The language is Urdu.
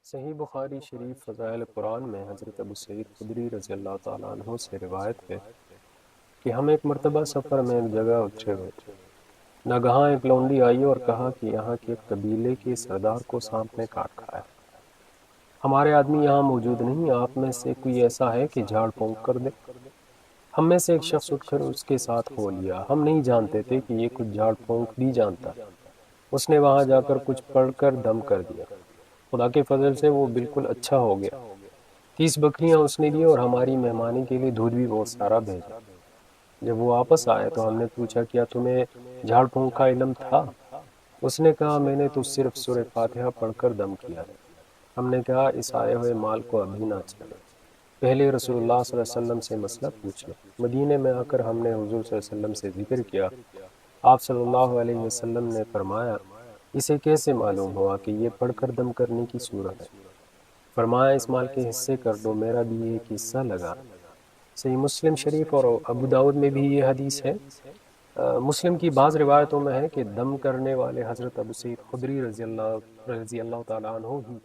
صحیح بخاری شریف فضائل قرآن میں حضرت ابو سعید خدری رضی اللہ تعالیٰ عنہ سے روایت ہے کہ ہم ایک مرتبہ سفر میں ایک جگہ اترے ہوئے تھے۔ ناگہاں ایک لونڈی آئی اور کہا کہ یہاں کے ایک قبیلے کے سردار کو سانپ نے کاٹ کھایا۔ ہمارے آدمی یہاں موجود نہیں، آپ میں سے کوئی ایسا ہے کہ جھاڑ پھونک کر دے؟ ہم میں سے ایک شخص اٹھ کر اس کے ساتھ ہو لیا۔ ہم نہیں جانتے تھے کہ یہ کچھ جھاڑ پھونک بھی جانتا ہے۔ اس نے وہاں جا کر کچھ پڑھ کر دم کر دیا۔ خدا کے فضل سے وہ بالکل اچھا ہو گیا۔ 30 بکریاں اس نے دی اور ہماری مہمانی کے لیے دودھ بھی بہت سارا بھیجا۔ جب وہ واپس آئے تو ہم نے پوچھا کیا تمہیں جھاڑ پھونک کا علم تھا؟ اس نے کہا میں نے تو صرف سورہ فاتحہ پڑھ کر دم کیا ہے۔ ہم نے کہا اس آئے ہوئے مال کو ابھی نہ چھیڑو، پہلے رسول اللہ صلی اللہ علیہ وسلم سے مسئلہ پوچھ لو۔ مدینے میں آ کر ہم نے حضور صلی اللہ علیہ وسلم سے ذکر کیا۔ آپ صلی اللہ علیہ وسلم نے فرمایا اسے کیسے معلوم ہوا کہ یہ پڑھ کر دم کرنے کی صورت ہے؟ فرمایا اس مال کے حصے کر دو، میرا بھی ایک حصہ لگا۔ صحیح مسلم شریف اور ابو داود میں بھی یہ حدیث ہے۔ مسلم کی بعض روایتوں میں ہے کہ دم کرنے والے حضرت ابو سعید خدری رضی اللہ تعالیٰ عنہ ہی